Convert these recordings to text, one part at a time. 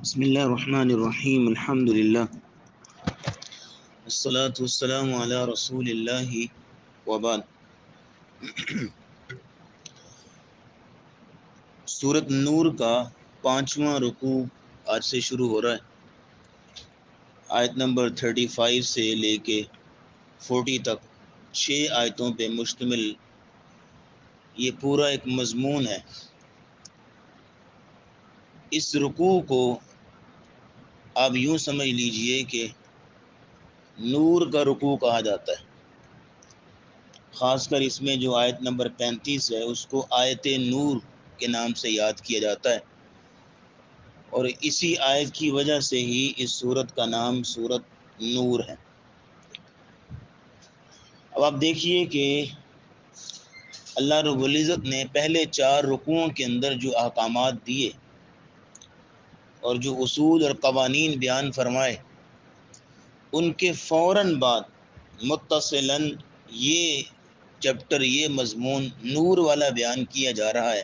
بسم اللہ الرحمن الرحیم الحمد للہ والصلاة والسلام علی رسول اللہ وبعد۔ سورۃ نور کا 5واں رکوع آج سے شروع ہو رہا ہے۔ آیت نمبر 35 سے لے کے 40 تک 6 آیتوں پہ مشتمل یہ پورا ایک مضمون ہے۔ اس رکوع کو آپ یوں سمجھ لیجئے کہ نور کا رکوع کہا جاتا ہے۔ خاص کر اس میں جو آیت نمبر 35 ہے اس کو آیت نور کے نام سے یاد کیا جاتا ہے، اور اسی آیت کی وجہ سے ہی اس سورت کا نام سورۃ نور ہے۔ اب آپ دیکھیے کہ اللہ رب العزت نے پہلے 4 رکوعوں کے اندر جو احکامات دیے اور جو اصول اور قوانین بیان فرمائے، ان کے فوراً بعد متصلاً یہ چیپٹر، یہ مضمون نور والا بیان کیا جا رہا ہے،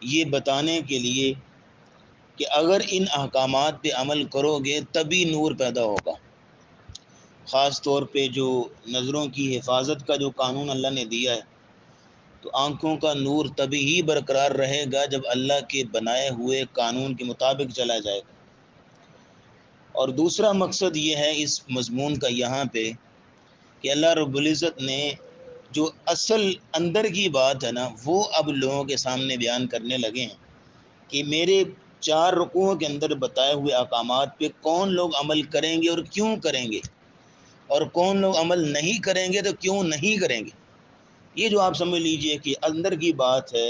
یہ بتانے کے لیے کہ اگر ان احکامات پہ عمل کرو گے تبھی نور پیدا ہوگا۔ خاص طور پہ جو نظروں کی حفاظت کا جو قانون اللہ نے دیا ہے، تو آنکھوں کا نور تبھی ہی برقرار رہے گا جب اللہ کے بنائے ہوئے قانون کے مطابق چلا جائے گا۔ اور دوسرا مقصد یہ ہے اس مضمون کا یہاں پہ کہ اللہ رب العزت نے جو اصل اندر کی بات ہے نا، وہ اب لوگوں کے سامنے بیان کرنے لگے ہیں کہ میرے 4 رکوعوں کے اندر بتائے ہوئے احکامات پہ کون لوگ عمل کریں گے اور کیوں کریں گے، اور کون لوگ عمل نہیں کریں گے تو کیوں نہیں کریں گے۔ یہ جو آپ سمجھ لیجئے کہ اندر کی بات ہے،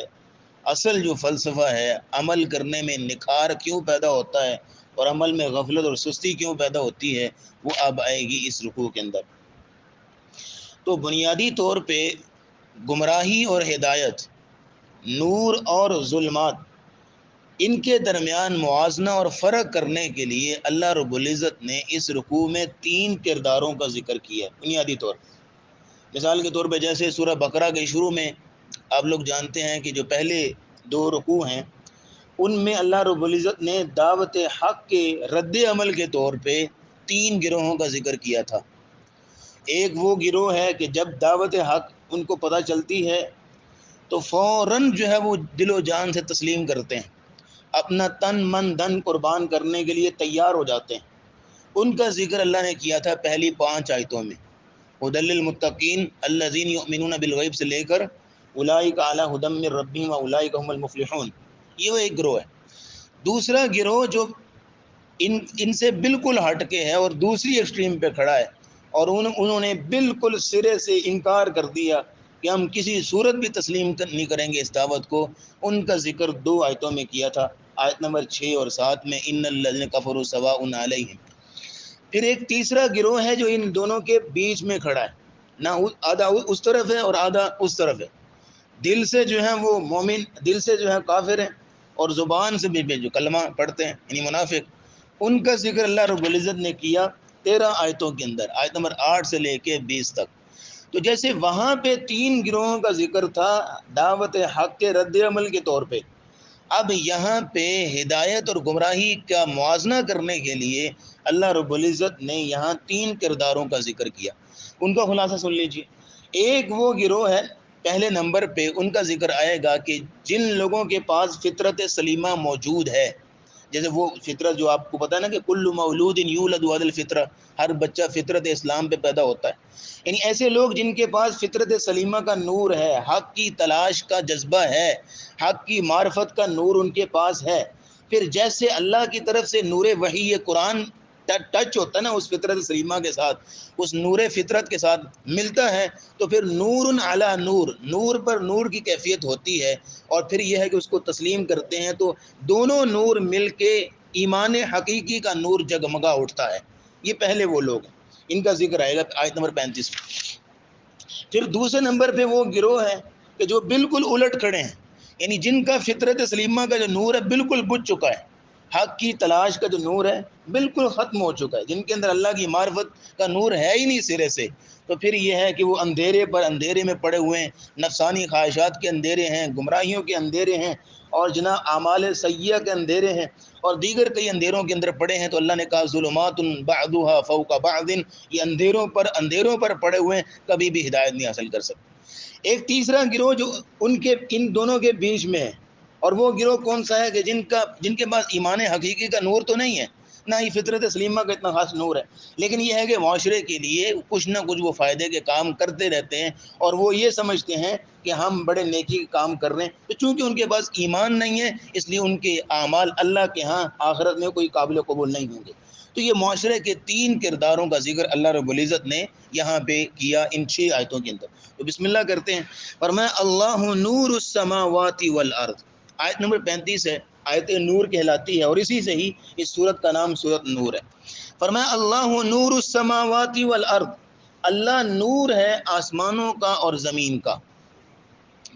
اصل جو فلسفہ ہے، عمل کرنے میں نکھار کیوں پیدا ہوتا ہے اور عمل میں غفلت اور سستی کیوں پیدا ہوتی ہے، وہ اب آئے گی اس رکوع کے اندر۔ تو بنیادی طور پہ گمراہی اور ہدایت، نور اور ظلمات، ان کے درمیان موازنہ اور فرق کرنے کے لیے اللہ رب العزت نے اس رکوع میں 3 کرداروں کا ذکر کیا ہے بنیادی طور پر۔ مثال کے طور پہ جیسے سورہ بقرہ کے شروع میں آپ لوگ جانتے ہیں کہ جو پہلے 2 رکوع ہیں ان میں اللہ رب العزت نے دعوت حق کے رد عمل کے طور پہ 3 گروہوں کا ذکر کیا تھا۔ ایک وہ گروہ ہے کہ جب دعوت حق ان کو پتہ چلتی ہے تو فوراً جو ہے وہ دل و جان سے تسلیم کرتے ہیں، اپنا تن من دھن قربان کرنے کے لیے تیار ہو جاتے ہیں۔ ان کا ذکر اللہ نے کیا تھا پہلی 5 آیتوں میں، ھدی للمتقین الذین یؤمنون بالغیب سے لے کر اولئک علی ھدی من ربہم واولئک هم المفلحون۔ یہ وہ ایک گروہ ہے۔ دوسرا گروہ جو ان سے بالکل ہٹ کے ہے اور دوسری ایکسٹریم پہ کھڑا ہے، اور انہوں نے بالکل سرے سے انکار کر دیا کہ ہم کسی صورت بھی تسلیم نہیں کریں گے اس دعوت کو۔ ان کا ذکر 2 آیتوں میں کیا تھا، آیت نمبر 6 اور 7 میں، ان الذین کفروا سواء علیہم۔ پھر ایک تیسرا گروہ ہے جو ان دونوں کے بیچ میں کھڑا ہے، نہ آدھا اس طرف ہے اور آدھا اس طرف ہے، دل سے جو ہے وہ مومن، دل سے جو ہے کافر ہیں، اور زبان سے بھی جو کلمہ پڑھتے ہیں یعنی منافق۔ ان کا ذکر اللہ رب العزت نے کیا 13 آیتوں کے اندر، آیت نمبر 8 سے لے کے 20 تک۔ تو جیسے وہاں پہ 3 گروہوں کا ذکر تھا دعوت حق کے رد عمل کے طور پہ، اب یہاں پہ ہدایت اور گمراہی کا موازنہ کرنے کے لیے اللہ رب العزت نے یہاں 3 کرداروں کا ذکر کیا۔ ان کا خلاصہ سن لیجئے۔ ایک وہ گروہ ہے، پہلے نمبر پہ ان کا ذکر آئے گا کہ جن لوگوں کے پاس فطرت سلیمہ موجود ہے، جیسے وہ فطرت جو آپ کو پتہ ہے نا کہ کل مولود یولد علی الفطرہ، ہر بچہ فطرت اسلام پہ پیدا ہوتا ہے، یعنی ایسے لوگ جن کے پاس فطرت سلیمہ کا نور ہے، حق کی تلاش کا جذبہ ہے، حق کی معرفت کا نور ان کے پاس ہے۔ پھر جیسے اللہ کی طرف سے نور وحی قرآن ٹچ ہوتا ہے نا اس فطرت سلیمہ کے ساتھ، اس نور فطرت کے ساتھ ملتا ہے، تو پھر نور علی نور، نور پر نور کی کیفیت ہوتی ہے، اور پھر یہ ہے کہ اس کو تسلیم کرتے ہیں تو دونوں نور مل کے ایمان حقیقی کا نور جگمگا اٹھتا ہے۔ یہ پہلے وہ لوگ ہیں، ان کا ذکر آئے گا آیت نمبر 35 میں۔ پھر دوسرے نمبر پہ وہ گروہ ہے کہ جو بالکل الٹ کھڑے ہیں، یعنی جن کا فطرت سلیمہ کا جو نور ہے بالکل بجھ چکا ہے، حق کی تلاش کا جو نور ہے بالکل ختم ہو چکا ہے، جن کے اندر اللہ کی معرفت کا نور ہے ہی نہیں سرے سے۔ تو پھر یہ ہے کہ وہ اندھیرے پر اندھیرے میں پڑے ہوئے ہیں، نفسانی خواہشات کے اندھیرے ہیں، گمراہیوں کے اندھیرے ہیں، اور جناب اعمال سیئہ کے اندھیرے ہیں اور دیگر کئی اندھیروں کے اندر پڑے ہیں، تو اللہ نے کہا ظلمات بعضها فوق بعض، یہ اندھیروں پر پڑے ہوئے ہیں، کبھی بھی ہدایت نہیں حاصل کر سکتے۔ ایک تیسرا گروہ جو ان دونوں کے بیچ میں ہے، اور وہ گروہ کون سا ہے کہ جن کے پاس ایمان حقیقی کا نور تو نہیں ہے، نہ ہی فطرت سلیمہ کا اتنا خاص نور ہے، لیکن یہ ہے کہ معاشرے کے لیے کچھ نہ کچھ وہ فائدے کے کام کرتے رہتے ہیں، اور وہ یہ سمجھتے ہیں کہ ہم بڑے نیکی کے کام کر رہے ہیں، تو چونکہ ان کے پاس ایمان نہیں ہے اس لیے ان کے اعمال اللہ کے ہاں آخرت میں کوئی قابل قبول نہیں ہوں گے۔ تو یہ معاشرے کے 3 کرداروں کا ذکر اللہ رب العزت نے یہاں پہ کیا ان 6 آیتوں کے اندر۔ تو بسم اللہ کرتے ہیں۔ فرمایا اللہ نور السماوات والارض، آیت نمبر 35 ہے، آیت نور کہلاتی ہے، اور اسی سے ہی اس سورت کا نام سورت نور ہے۔ فرمایا اللہ نور السماوات والارض، اللہ نور ہے آسمانوں کا اور زمین کا۔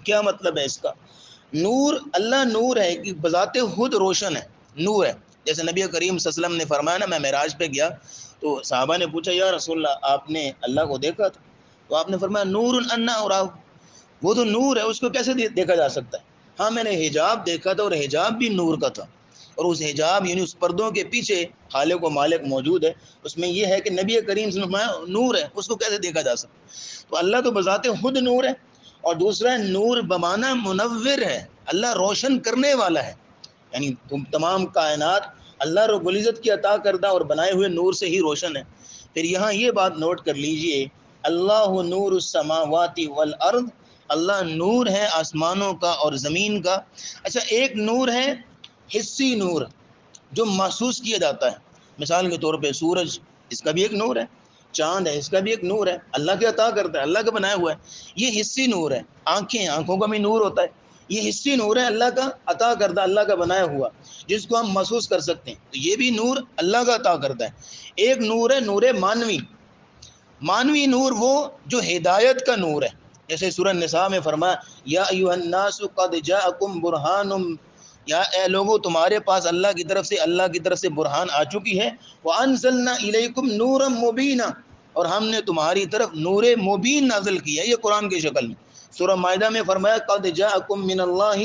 کیا مطلب ہے اس کا؟ نور، اللہ نور ہے کہ بذات خود روشن ہے، نور ہے۔ جیسے نبی کریم صلی اللہ علیہ وسلم نے فرمایا نا، میں معراج پہ گیا تو صحابہ نے پوچھا یا رسول اللہ آپ نے اللہ کو دیکھا تھا؟ تو آپ نے فرمایا نور انا اراہ، وہ تو نور ہے، اس کو کیسے دیکھا جا سکتا ہے؟ ہاں میں نے حجاب دیکھا تھا، اور حجاب بھی نور کا تھا، اور اس حجاب یعنی اس پردوں کے پیچھے خالق و مالک موجود ہے۔ اس میں یہ ہے کہ نبی کریم صلی اللہ علیہ وسلم نور ہے، اس کو کیسے دیکھا جا سکتا ہے؟ تو اللہ تو بذات خود نور ہے، اور دوسرا ہے نور بمعنی منور ہے، اللہ روشن کرنے والا ہے، یعنی تمام کائنات اللہ رب العزت کی عطا کردہ اور بنائے ہوئے نور سے ہی روشن ہے۔ پھر یہاں یہ بات نوٹ کر لیجئے، اللہ نور السماوات والارض، اللہ نور ہے آسمانوں کا اور زمین کا۔ اچھا، ایک نور ہے حسی نور جو محسوس کیا جاتا ہے، مثال کے طور پہ سورج، اس کا بھی ایک نور ہے، چاند ہے، اس کا بھی ایک نور ہے، اللہ کے عطا کرتا ہے، اللہ کا بنایا ہوا ہے۔ یہ حسی نور ہے، آنکھوں کا بھی نور ہوتا ہے، یہ حسی نور ہے اللہ کا عطا کردہ، اللہ کا بنایا ہوا، جس کو ہم محسوس کر سکتے ہیں، تو یہ بھی نور اللہ کا عطا کرتا ہے۔ ایک نور ہے نور مانوی نور، وہ جو ہدایت کا نور ہے، جیسے سورہ نساء میں فرمایا یا ایھا الناس قد جاءکم برہان، یا اے لوگوں تمہارے پاس اللہ کی طرف سے برہان آ چکی ہے، وانزلنا الیکم نورا مبینا، اور ہم نے تمہاری طرف نور مبین نازل کیا ہے، یہ قرآن کی شکل میں۔ سورہ مائدہ میں فرمایا قد جاءکم من اللہ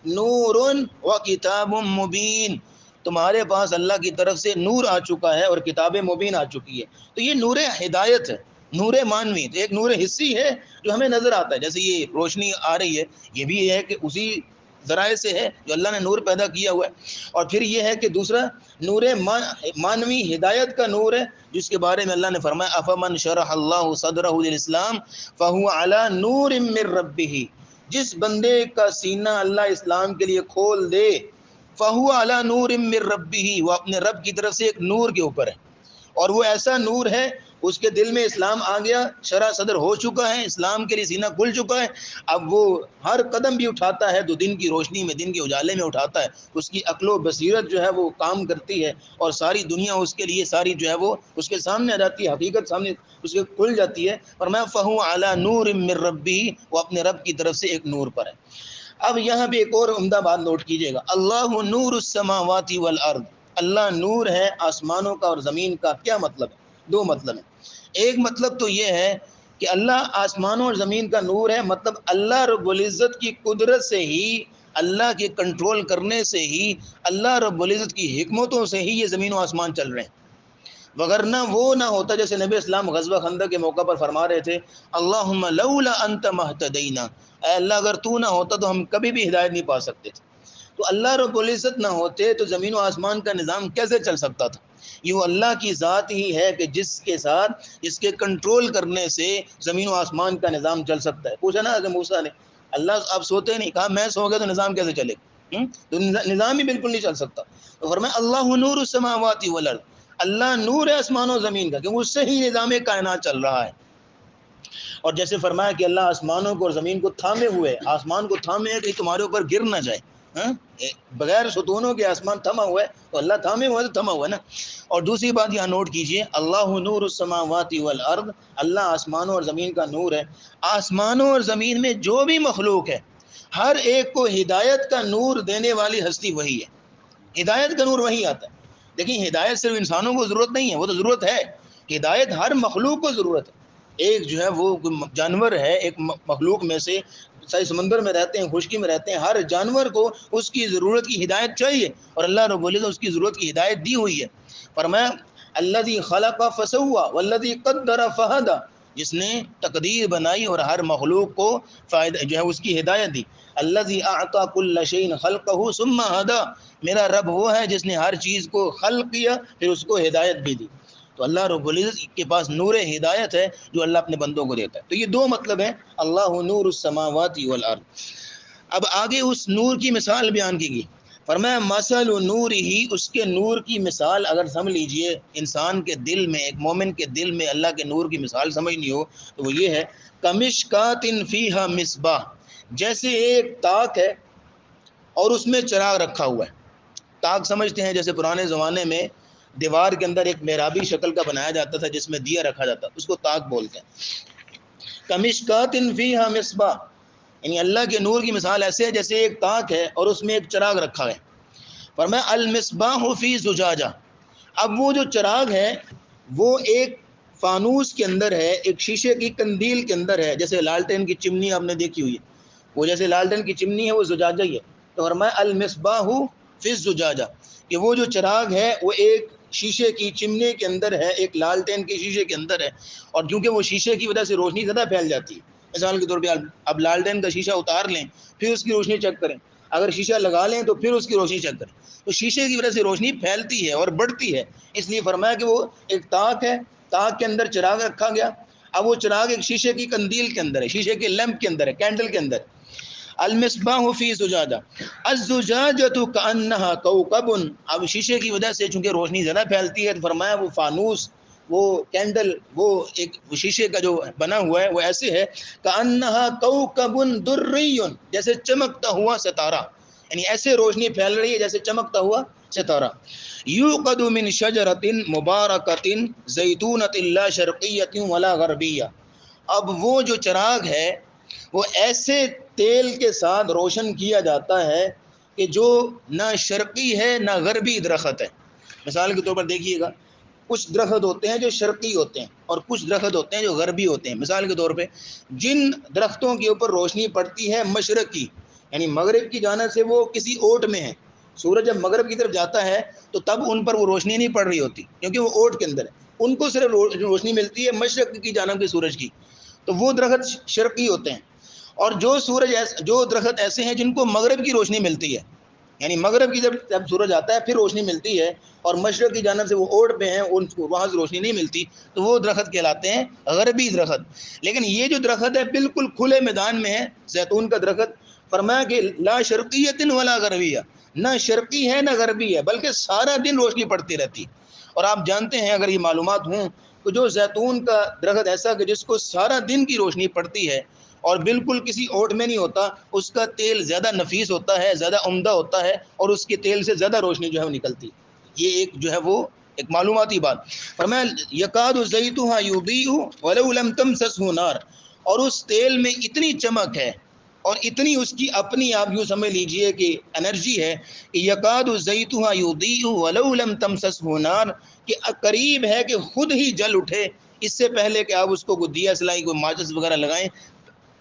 نور وکتاب مبین، تمہارے پاس اللہ کی طرف سے نور آ چکا ہے اور کتاب مبین آ چکی ہے۔ تو یہ نور ہدایت ہے، نور مانوی۔ تو ایک نور حسی ہے جو ہمیں نظر آتا ہے، جیسے یہ روشنی آ رہی ہے، یہ بھی ہے کہ اسی ذرائع سے ہے جو اللہ نے نور پیدا کیا ہوا ہے۔ اور پھر یہ ہے کہ دوسرا نور مانوی ہدایت کا نور ہے، جس کے بارے میں اللہ نے فرمایا افمن شرح اللہ صدرہ للاسلام فہو علی نور من ربہ، جس بندے کا سینہ اللہ اسلام کے لیے کھول دے، فہو علی نور من ربہ، وہ اپنے رب کی طرف سے ایک نور کے اوپر ہے، اور وہ ایسا نور ہے اس کے دل میں اسلام آ گیا، شرح صدر ہو چکا ہے، اسلام کے لیے سینہ کھل چکا ہے، اب وہ ہر قدم بھی اٹھاتا ہے تو دن کی روشنی میں، دن کے اجالے میں اٹھاتا ہے، اس کی عقل و بصیرت جو ہے وہ کام کرتی ہے، اور ساری دنیا اس کے لیے ساری جو ہے وہ اس کے سامنے آ جاتی ہے، حقیقت سامنے اس کے کھل جاتی ہے۔ اور میں فہو علی نور من ربہ، وہ اپنے رب کی طرف سے ایک نور پر ہے۔ اب یہاں بھی ایک اور عمدہ بات نوٹ کیجئے گا، اللہ نور السماوات والارض، اللہ نور ہے آسمانوں کا اور زمین کا۔ کیا مطلب ہے؟ 2 مطلب ہیں۔ ایک مطلب تو یہ ہے کہ اللہ آسمانوں اور زمین کا نور ہے، مطلب اللہ رب العزت کی قدرت سے ہی، اللہ کے کنٹرول کرنے سے ہی، اللہ رب العزت کی حکمتوں سے ہی یہ زمین و آسمان چل رہے ہیں، وگرنہ وہ نہ ہوتا، جیسے نبی اسلام غزوہ خندق کے موقع پر فرما رہے تھے اللہم لولا انت مہتدینا، اے اللہ اگر تو نہ ہوتا تو ہم کبھی بھی ہدایت نہیں پا سکتے تھے۔ تو اللہ رب العزت نہ ہوتے تو زمین و آسمان کا نظام کیسے چل سکتا تھا؟ یہ وہ اللہ کی ذات ہی ہے کہ جس کے کنٹرول کرنے سے زمین و آسمان کا نظام چل سکتا ہے۔ پوچھا نا حضرت موسیٰ نے، اللہ آپ سوتے نہیں، کہا میں سو گیا تو نظام کیسے چلے گا؟ تو نظام ہی بالکل نہیں چل سکتا۔ تو فرمایا اللہ نور السماوات والارض، اللہ نور ہے آسمان و زمین کا، کہ اس سے ہی نظام کائنات چل رہا ہے۔ اور جیسے فرمایا کہ اللہ آسمانوں کو اور زمین کو تھامے ہوئے، آسمان کو تھامے ہے کہ تمہارے اوپر گر نہ جائے، بغیر ستونوں کے آسمان تھما ہوا ہے، تو اللہ تھامے ہوا ہے تو تھما ہوا ہے نا۔ اور دوسری بات یہاں نوٹ کیجئے، اللہ نور السماوات والارض، اللہ آسمانوں اور زمین کا نور ہے۔ آسمانوں اور زمین میں جو بھی مخلوق ہے، ہر ایک کو ہدایت کا نور دینے والی ہستی وہی ہے، ہدایت کا نور وہی آتا ہے۔ لیکن ہدایت صرف انسانوں کو ضرورت نہیں ہے، وہ تو ضرورت ہے، ہدایت ہر مخلوق کو ضرورت ہے۔ ایک جو ہے وہ جانور ہے، ایک مخلوق میں سے سارے سمندر میں رہتے ہیں، خشکی میں رہتے ہیں، ہر جانور کو اس کی ضرورت کی ہدایت چاہیے، اور اللہ رب العزت اس کی ضرورت کی ہدایت دی ہوئی ہے۔ فرمایا الذی خلق فسوى والذی قدر فہدى، جس نے تقدیر بنائی اور ہر مخلوق کو فائدہ جو ہے اس کی ہدایت دی۔ الذی اعطى كل شيء خلقه ثم هدى، میرا رب وہ ہے جس نے ہر چیز کو خلق کیا پھر اس کو ہدایت بھی دی۔ تو اللہ رب العزت کے پاس نور ہدایت ہے جو اللہ اپنے بندوں کو دیتا ہے۔ تو یہ دو مطلب ہیں، اللہ نور السماوات والارض۔ اب آگے اس نور کی مثال بیان کی گئی، فرمایا مثل نور ہی، اس کے نور کی مثال اگر سمجھ لیجئے انسان کے دل میں، ایک مومن کے دل میں اللہ کے نور کی مثال سمجھنی ہو تو وہ یہ ہے، کمشکات فیہا مصباح، جیسے ایک تاک ہے اور اس میں چراغ رکھا ہوا ہے۔ تاک سمجھتے ہیں جیسے پرانے زمانے میں دیوار کے اندر ایک محرابی شکل کا بنایا جاتا تھا جس میں دیا رکھا جاتا، اس کو تاک بولتے ہیں۔ کمشکات فیہا مصباح، یعنی اللہ کے نور کی مثال ایسے ہے جیسے ایک تاک ہے اور اس میں ایک چراغ رکھا ہے۔ فرمایا المصباح فی زجاجہ، اب وہ جو چراغ ہے وہ ایک فانوس کے اندر ہے، ایک شیشے کی قندیل کے اندر ہے، جیسے لالٹین کی چمنی آپ نے دیکھی ہوئی ہے، وہ جیسے لالٹین کی چمنی ہے وہ زجاجہ ہی ہے۔ تو فرمایا المصباح فی الزجاجہ، کہ وہ جو چراغ ہے وہ ایک شیشے کی چمنی کے اندر ہے، ایک لالٹین کے شیشے کے اندر ہے، اور کیونکہ وہ شیشے کی وجہ سے روشنی زیادہ پھیل جاتی ہے۔ مثال کے طور پہ اب لالٹین کا شیشہ اتار لیں پھر اس کی روشنی چیک کریں، اگر شیشہ لگا لیں تو پھر اس کی روشنی چیک کریں، تو شیشے کی وجہ سے روشنی پھیلتی ہے اور بڑھتی ہے، اس لیے فرمایا کہ وہ ایک تاک ہے، تاک کے اندر چراغ رکھا گیا، اب وہ چراغ ایک شیشے کی قندیل کے اندر ہے، شیشے کے لیمپ کے اندر ہے، کینڈل کے اندر۔ المصباح فی زجاجہ الزجاجۃ کأنہا کوکب، اب شیشے کی وجہ سے چونکہ روشنی زیادہ پھیلتی ہے تو فرمایا وہ فانوس، وہ کینڈل، وہ ایک شیشے کا جو بنا ہوا ہے وہ ایسے ہے، کأنہا کوکب دری، جیسے چمکتا ہوا ستارہ، یعنی ایسے روشنی پھیل رہی ہے جیسے چمکتا ہوا ستارہ۔ یوقد من شجرۃ مبارکۃ زیتونۃ لا شرقیۃ ولا غربیہ، اب وہ جو چراغ ہے وہ ایسے تیل کے ساتھ روشن کیا جاتا ہے کہ جو نہ شرقی ہے نہ غربی درخت ہے۔ مثال کے طور پر دیکھیے گا، کچھ درخت ہوتے ہیں جو شرقی ہوتے ہیں اور کچھ درخت ہوتے ہیں جو غربی ہوتے ہیں۔ مثال کے طور پہ جن درختوں کے اوپر روشنی پڑتی ہے مشرق کی، یعنی مغرب کی جانب سے وہ کسی اوٹ میں ہے، سورج جب مغرب کی طرف جاتا ہے تو تب ان پر وہ روشنی نہیں پڑ رہی ہوتی کیونکہ وہ اوٹ کے اندر ہے، ان کو صرف روشنی ملتی ہے مشرق کی جانب کے سورج کی، تو وہ درخت شرقی ہوتے ہیں۔ اور جو درخت ایسے ہیں جن کو مغرب کی روشنی ملتی ہے، یعنی مغرب کی جب سورج آتا ہے پھر روشنی ملتی ہے، اور مشرق کی جانب سے وہ اوٹ پہ ہیں ان کو وہاں سے روشنی نہیں ملتی، تو وہ درخت کہلاتے ہیں غربی درخت۔ لیکن یہ جو درخت ہے بالکل کھلے میدان میں ہے، زیتون کا درخت، فرمایا کہ لا شرقیۃ ولا غربیہ، نہ شرقی ہے نہ غربی ہے بلکہ سارا دن روشنی پڑتی رہتی۔ اور آپ جانتے ہیں اگر یہ معلومات ہوں تو جو زیتون کا درخت ایسا کہ جس کو سارا دن کی روشنی پڑتی ہے اور بالکل کسی اوٹ میں نہیں ہوتا، اس کا تیل زیادہ نفیس ہوتا ہے، زیادہ عمدہ ہوتا ہے، اور اس کے تیل سے زیادہ روشنی جو ہے وہ نکلتی ہے۔ یہ ایک جو ہے وہ ایک معلوماتی بات۔ فرمایا یکاد زیتها یضیء ولو لم تمسسه نار، اور اس تیل میں اتنی چمک ہے اور اتنی اس کی اپنی، آپ یوں سمجھ لیجئے کہ انرجی ہے کہ یکاد زیتها یضیء ولو لم تمسسه نار، کہ قریب ہے کہ خود ہی جل اٹھے، اس سے پہلے کہ آپ اس کو کوئی دیا سلائی کوئی ماچس وغیرہ لگائیں،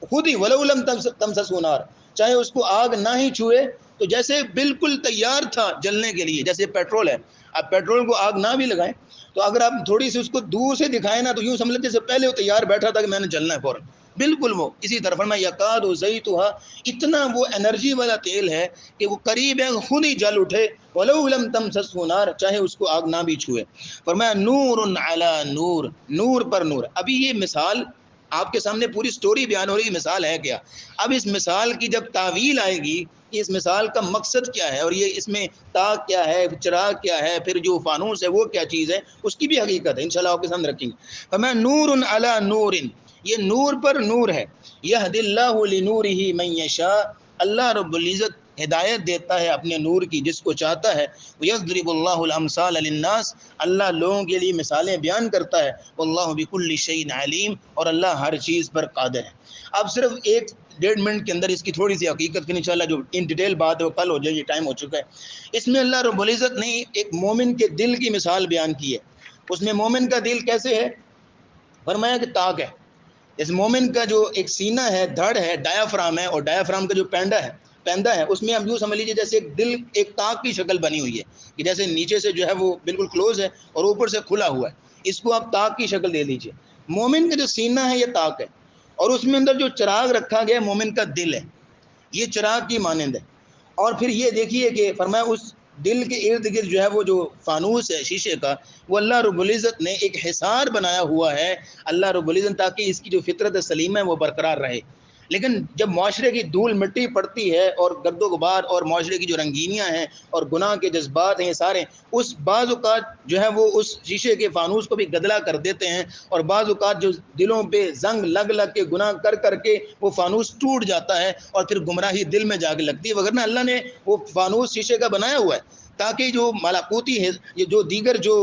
خود ہی ولو لم تمسسه نار، چاہے اس کو آگ نہ ہی چھوئے تو جیسے بالکل تیار تھا جلنے کے لیے، جیسے پیٹرول ہے، آپ پیٹرول کو آگ نہ بھی لگائیں تو اگر آپ تھوڑی سی اس کو دور سے دکھائیں نا تو یوں سمجھ لیتے جیسے پہلے وہ تیار بیٹھا تھا کہ میں نے جلنا ہے فوراً، بالکل وہ اسی طرح۔ فرمایا یکاد زیتها، اتنا وہ انرجی والا تیل ہے کہ وہ قریب ہے خود ہی جل اٹھے، ولو لم تمسسه نار، چاہے اس کو آگ نہ بھی چھوئے۔ فرمایا نور علی نور، نور پر نور۔ ابھی یہ مثال آپ کے سامنے پوری سٹوری بیان ہو رہی ہے، مثال ہے کیا؟ اب اس مثال کی جب تعویل آئے گی، اس مثال کا مقصد کیا ہے اور یہ اس میں تاک کیا ہے، چراغ کیا ہے، پھر جو فانوس ہے وہ کیا چیز ہے، اس کی بھی حقیقت ہے انشاءاللہ آپ کے سامنے رکھیں گے۔ فرمایا نور علی نور، یہ نور پر نور ہے، یہد اللہ لنورہ من یشاء، اللہ رب العزت ہدایت دیتا ہے اپنے نور کی جس کو چاہتا ہے، وَيَضْرِبُ اللَّهُ الْأَمْثَالَ لِلنَّاسِ، اللہ لوگوں کے لیے مثالیں بیان کرتا ہے، وَاللَّهُ بِكُلِّ شَيْءٍ عَلِيمٌ، اور اللہ ہر چیز پر قادر ہے۔ اب صرف 1-1.5 منٹ کے اندر اس کی تھوڑی سی حقیقت پھر انشاءاللہ جو ان ڈیٹیل بات ہے وہ کل ہو جائے گی، ٹائم ہو چکا ہے۔ اس میں اللہ رب العزت نے ایک مومن کے دل کی مثال بیان کی ہے۔ اس میں مومن کا دل کیسے ہے؟ فرمایا کہ تاک ہے، جیسے مومن کا جو ایک سینہ ہے، دھڑ ہے، ڈایافرام ہے، اور ڈایافرام کا جو پینڈا ہے اس میں ہم یوں سمجھ لیجیے جیسے ایک دل ایک تاک کی شکل بنی ہوئی ہے کہ جیسے نیچے سے جو ہے وہ بالکل کلوز ہے اور اوپر سے کھلا ہوا ہے، اس کو آپ تاک کی شکل دے دیجیے۔ مومن کا جو سینہ ہے یہ تاک ہے، اور اس میں اندر جو چراغ رکھا گیا مومن کا دل ہے، یہ چراغ کی مانند ہے۔ اور پھر یہ دیکھیے کہ فرمایا اس دل کے ارد گرد جو ہے وہ جو فانوس ہے شیشے کا، وہ اللہ رب العزت نے ایک حصار بنایا ہوا ہے، اللہ رب العزت، تاکہ اس کی جو فطرت سلیم ہے وہ برقرار رہے۔ لیکن جب معاشرے کی دھول مٹی پڑتی ہے اور گرد و غبار اور معاشرے کی جو رنگینیاں ہیں اور گناہ کے جذبات ہیں، یہ سارے اس بعض اوقات جو ہے وہ اس شیشے کے فانوس کو بھی گدلا کر دیتے ہیں، اور بعض اوقات جو دلوں پہ زنگ لگ لگ کے گناہ کر کر کے وہ فانوس ٹوٹ جاتا ہے اور پھر گمراہی دل میں جا کے لگتی ہے۔ وگرنہ اللہ نے وہ فانوس شیشے کا بنایا ہوا ہے تاکہ جو ملاکوتی ہے، یہ جو دیگر جو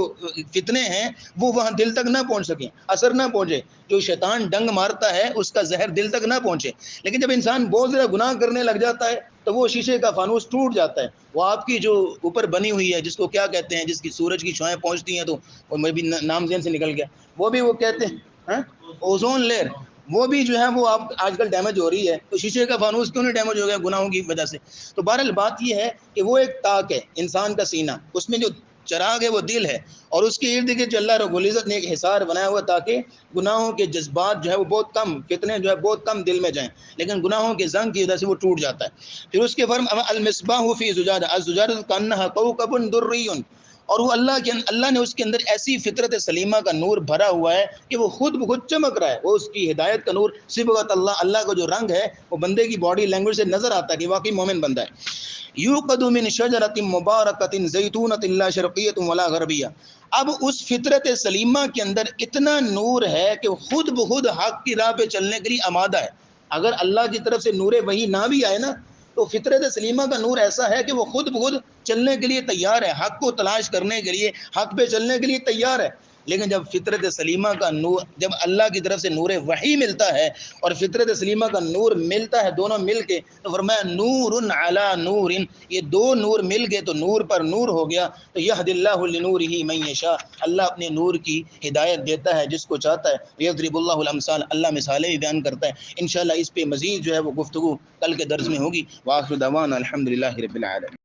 فتنے ہیں وہ وہاں دل تک نہ پہنچ سکیں، اثر نہ پہنچے، جو شیطان ڈنگ مارتا ہے اس کا زہر دل تک نہ پہنچے۔ لیکن جب انسان بہت زیادہ گناہ کرنے لگ جاتا ہے تو وہ شیشے کا فانوس ٹوٹ جاتا ہے، وہ آپ کی جو اوپر بنی ہوئی ہے، جس کو کیا کہتے ہیں، جس کی سورج کی شعائیں پہنچتی ہیں، تو میں بھی نام ذہن سے نکل گیا، وہ بھی وہ کہتے ہیں اوزون لیئر، وہ بھی جو ہے وہ آپ آج کل ڈیمیج ہو رہی ہے۔ تو شیشے کا فانوس کیوں نہیں ڈیمیج ہو گیا؟ گناہوں کی وجہ سے۔ تو بہرحال بات یہ ہے کہ وہ ایک تاک ہے، انسان کا سینہ، اس میں جو چراغ ہے وہ دل ہے، اور اس کے ارد گرد جو اللہ رب العزت نے ایک حصار بنایا ہوا تاکہ گناہوں کے جذبات جو ہے وہ بہت کم، فتنے جو ہے بہت کم دل میں جائیں، لیکن گناہوں کے زنگ کی وجہ سے وہ ٹوٹ جاتا ہے۔ پھر اس کے فرم المصباح فی زجاجہ، الزجاجہ کانہا کوکب دری، اور وہ اللہ نے اس کے اندر ایسی فطرت سلیمہ کا نور بھرا ہوا ہے کہ وہ خود بخود چمک رہا ہے، وہ اس کی ہدایت کا نور، صبغت اللہ کا جو رنگ ہے وہ بندے کی باڈی لینگویج سے نظر آتا ہے کہ واقعی مومن بندہ ہے۔ یوقد من شجرۃ مبارکۃ زیتونۃ لا شرقیۃ ولا غربیہ، اب اس فطرت سلیمہ کے اندر اتنا نور ہے کہ خود بخود حق کی راہ پہ چلنے کے لیے آمادہ ہے۔ اگر اللہ کی طرف سے نور وحی نہ بھی آئے نا، تو فطرت سلیمہ کا نور ایسا ہے کہ وہ خود بخود چلنے کے لیے تیار ہے، حق کو تلاش کرنے کے لیے، حق پہ چلنے کے لیے تیار ہے۔ لیکن جب فطرت سلیمہ کا نور، جب اللہ کی طرف سے نور وحی ملتا ہے اور فطرت سلیمہ کا نور ملتا ہے، دونوں مل کے، تو فرمایا نور علی نور، یہ دو نور مل گئے تو نور پر نور ہو گیا۔ تو یہد اللہ لنورہ من یشاء، اللہ اپنے نور کی ہدایت دیتا ہے جس کو چاہتا ہے۔ یضرب اللہ الامثال، اللہ مثالیں بھی بیان کرتا ہے۔ انشاءاللہ اس پہ مزید جو ہے وہ گفتگو کل کے درس میں ہوگی۔ وآخر دعوانا الحمدللہ رب العالمین۔